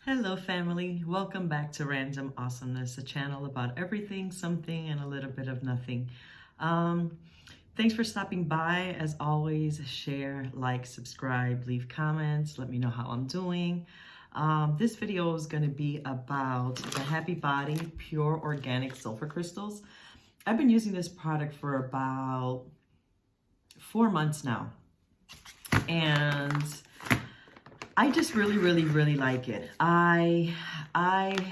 Hello family, welcome back to Random Awesomeness, a channel about everything, something, and a little bit of nothing. Thanks for stopping by. As always, share, like, subscribe, leave comments, let me know how I'm doing. This video is going to be about the Happy Body Pure Organic Sulfur Crystals. I've been using this product for about 4 months now, and I just really like it. I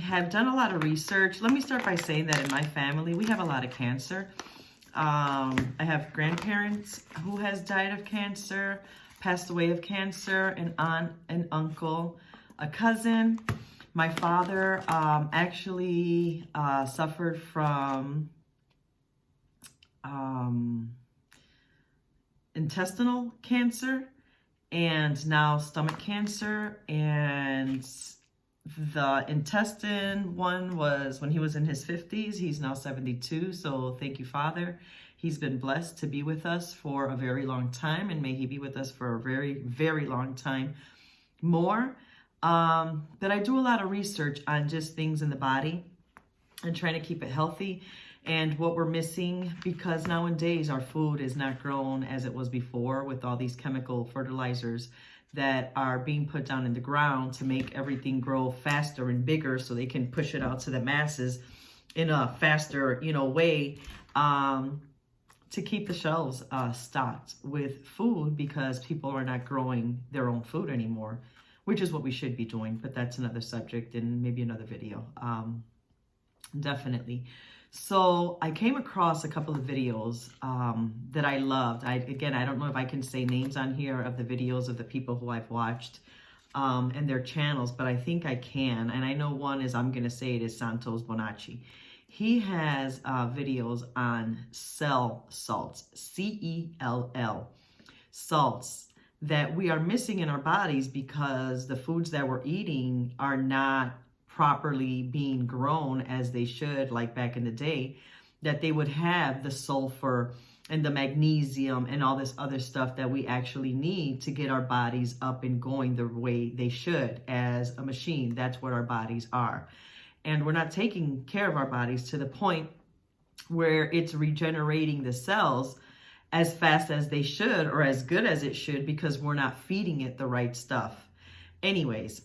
have done a lot of research. Let me start by saying that in my family, we have a lot of cancer. I have grandparents who has died of cancer, passed away of cancer, an aunt, an uncle, a cousin. My father actually suffered from intestinal cancer, and now stomach cancer, and the intestine one was when he was in his 50s. He's now 72, so thank you, Father. He's been blessed to be with us for a very long time, and may he be with us for a very long time more. But I do a lot of research on just things in the body and trying to keep it healthy, and what we're missing, because nowadays our food is not grown as it was before with all these chemical fertilizers that are being put down in the ground to make everything grow faster and bigger so they can push it out to the masses in a faster, way, to keep the shelves stocked with food, because people are not growing their own food anymore, which is what we should be doing. But that's another subject and maybe another video. Definitely. So I came across a couple of videos that I loved. I don't know if I can say names on here of the videos of the people who I've watched and their channels, but I think I can. And I know one is, I'm going to say it is Santos Bonacci. He has videos on cell salts, C-E-L-L, salts that we are missing in our bodies because the foods that we're eating are not properly being grown as they should, like back in the day, that they would have the sulfur and the magnesium and all this other stuff that we actually need to get our bodies up and going the way they should as a machine. That's what our bodies are. And we're not taking care of our bodies to the point where it's regenerating the cells as fast as they should or as good as it should, because we're not feeding it the right stuff. Anyways,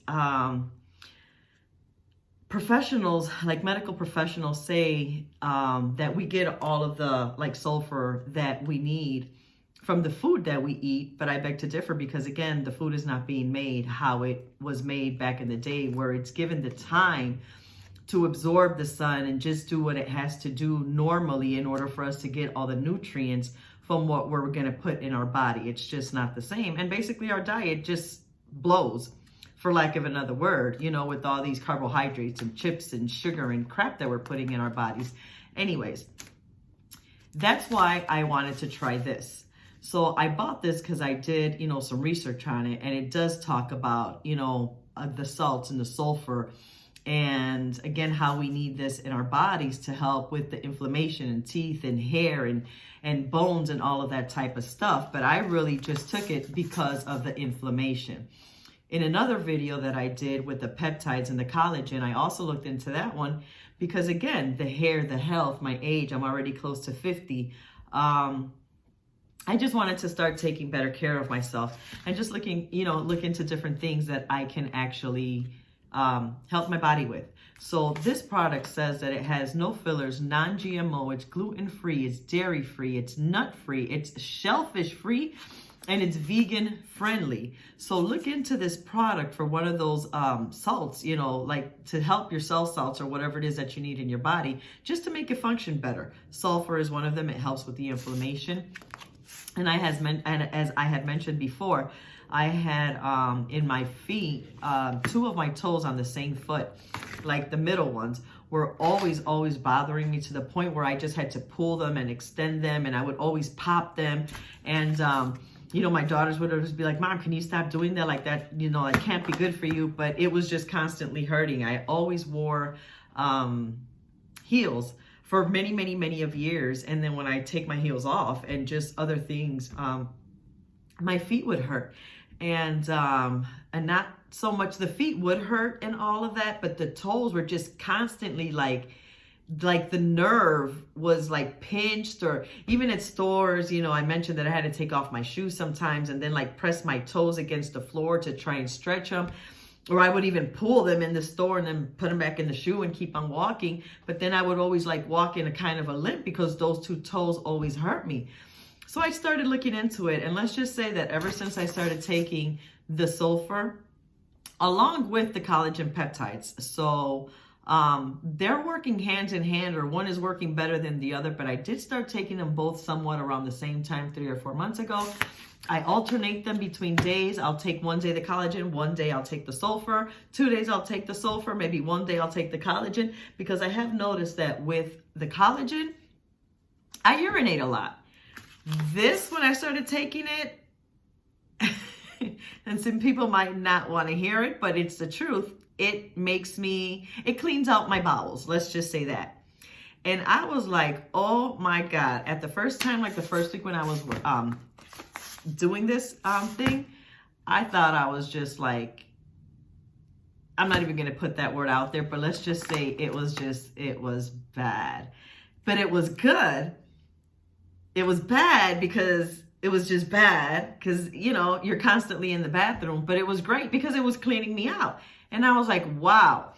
professionals, like medical professionals, say that we get all of the sulfur that we need from the food that we eat, but I beg to differ, because again, the food is not being made how it was made back in the day, where it's given the time to absorb the sun and just do what it has to do normally in order for us to get all the nutrients from what we're going to put in our body. It's just not the same. And basically our diet just blows, for lack of another word, with all these carbohydrates and chips and sugar and crap that we're putting in our bodies. Anyways, that's why I wanted to try this. So I bought this because I did, some research on it, and it does talk about, the salts and the sulfur, and again, how we need this in our bodies to help with the inflammation in teeth and hair and bones and all of that type of stuff. But I really just took it because of the inflammation. In another video that I did with the peptides and the collagen, I also looked into that one because, again, the hair, the health, my age, I'm already close to 50. I just wanted to start taking better care of myself and just look into different things that I can actually help my body with. So this product says that it has no fillers, non-GMO, it's gluten-free, it's dairy-free, it's nut-free, it's shellfish-free, and it's vegan friendly. So look into this product for one of those salts, to help your cell salts or whatever it is that you need in your body, just to make it function better. Sulfur is one of them. It helps with the inflammation. And as I had mentioned before, I had in my feet, 2 of my toes on the same foot, like the middle ones, were always bothering me to the point where I just had to pull them and extend them, and I would always pop them. And my daughters would always be like, "Mom, can you stop doing that? Like that, it can't be good for you." But it was just constantly hurting. I always wore heels for many of years. And then when I take my heels off and just other things, my feet would hurt. And not so much, the feet would hurt and all of that, but the toes were just constantly like the nerve was like pinched. Or even at stores, you know, I mentioned that I had to take off my shoes sometimes and then like press my toes against the floor to try and stretch them. Or I would even pull them in the store and then put them back in the shoe and keep on walking. But then I would always like walk in a kind of a limp because those two toes always hurt me. So I started looking into it. And let's just say that ever since I started taking the sulfur, along with the collagen peptides, so they're working hand in hand, or one is working better than the other, but I did start taking them both somewhat around the same time 3 or 4 months ago. I alternate them between days. I'll take one day the collagen, one day I'll take the sulfur, 2 days I'll take the sulfur, maybe one day I'll take the collagen, because I have noticed that with the collagen, I urinate a lot. This, when I started taking it, and some people might not want to hear it, but it's the truth. It cleans out my bowels. Let's just say that. And I was like, oh my God. At the first time, like the first week when I was doing this thing, I thought I was just like, I'm not even going to put that word out there, but let's just say it was bad. But it was good. It was bad because it was just bad because, you know, you're constantly in the bathroom, but it was great because it was cleaning me out. And I was like, wow.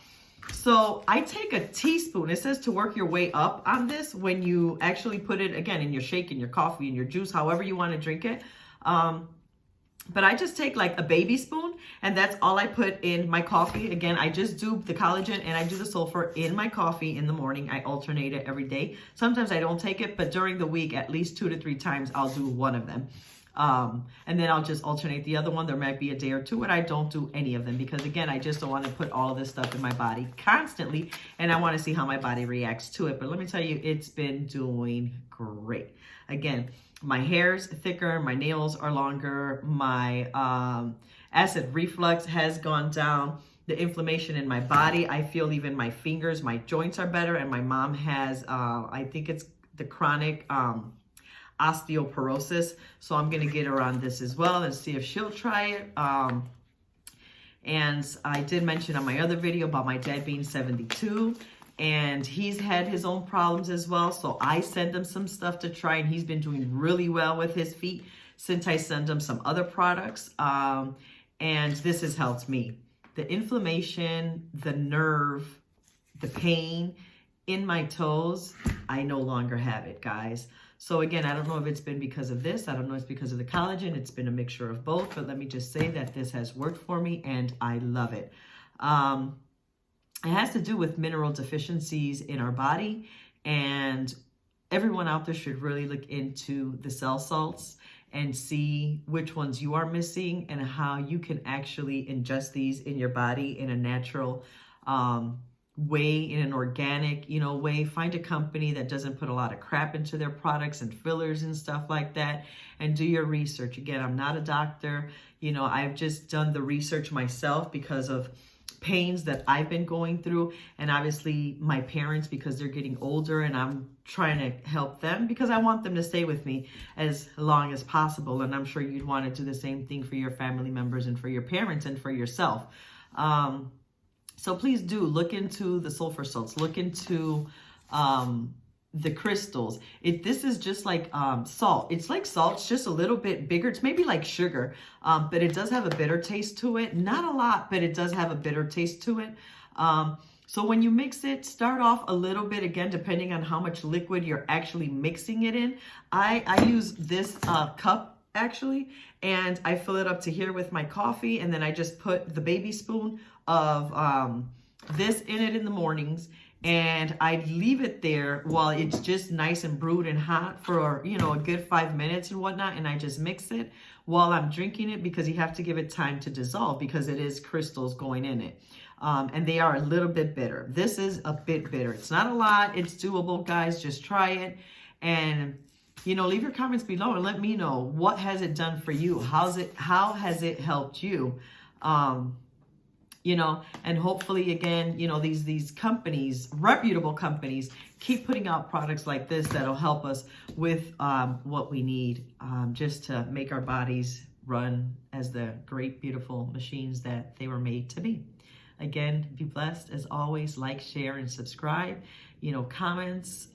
So I take a teaspoon. It says to work your way up on this when you actually put it, again, in your shake, in your coffee, in your juice, however you want to drink it. But I just take like a baby spoon, and that's all I put in my coffee. Again, I just do the collagen and I do the sulfur in my coffee in the morning. I alternate it every day. Sometimes I don't take it, but during the week, at least 2 to 3 times, I'll do one of them. And then I'll just alternate the other one. There might be a day or two and I don't do any of them because, again, I just don't want to put all of this stuff in my body constantly, and I want to see how my body reacts to it. But let me tell you, it's been doing great. Again, my hair's thicker, my nails are longer, my acid reflux has gone down, the inflammation in my body, I feel even my fingers, my joints are better, and my mom has, I think it's the chronic osteoporosis, so I'm going to get her on this as well and see if she'll try it. And I did mention on my other video about my dad being 72. And he's had his own problems as well. So I send him some stuff to try, and he's been doing really well with his feet since I send him some other products. And this has helped me. The inflammation, the nerve, the pain in my toes, I no longer have it, guys. So again, I don't know if it's been because of this. I don't know if it's because of the collagen. It's been a mixture of both. But let me just say that this has worked for me and I love it. It has to do with mineral deficiencies in our body, and everyone out there should really look into the cell salts and see which ones you are missing and how you can actually ingest these in your body in a natural way, in an organic, way. Find a company that doesn't put a lot of crap into their products and fillers and stuff like that, and do your research. Again, I'm not a doctor. I've just done the research myself because of pains that I've been going through, and obviously my parents, because they're getting older and I'm trying to help them because I want them to stay with me as long as possible. And I'm sure you'd want to do the same thing for your family members and for your parents and for yourself. So please do look into the sulfur salts, look into the crystals. This is just like salt. It's like salt, it's just a little bit bigger. It's maybe like sugar, but it does have a bitter taste to it. Not a lot, but it does have a bitter taste to it. So when you mix it, start off a little bit, again, depending on how much liquid you're actually mixing it in. I use this cup actually, and I fill it up to here with my coffee, and then I just put the baby spoon of this in it in the mornings. And I leave it there while it's just nice and brewed and hot for, a good 5 minutes and whatnot. And I just mix it while I'm drinking it because you have to give it time to dissolve because it is crystals going in it. And they are a little bit bitter. This is a bit bitter. It's not a lot. It's doable, guys. Just try it. And, leave your comments below and let me know, what has it done for you? How has it helped you? And hopefully, again, these companies, reputable companies, keep putting out products like this that'll help us with what we need just to make our bodies run as the great, beautiful machines that they were made to be. Again, be blessed. As always, like, share, and subscribe. Comments.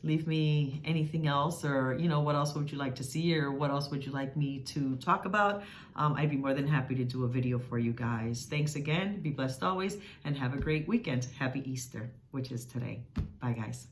Leave me anything else, or what else would you like to see, or what else would you like me to talk about. I'd be more than happy to do a video for you guys. Thanks again. Be blessed always, and have a great weekend. Happy Easter, which is today. Bye, guys.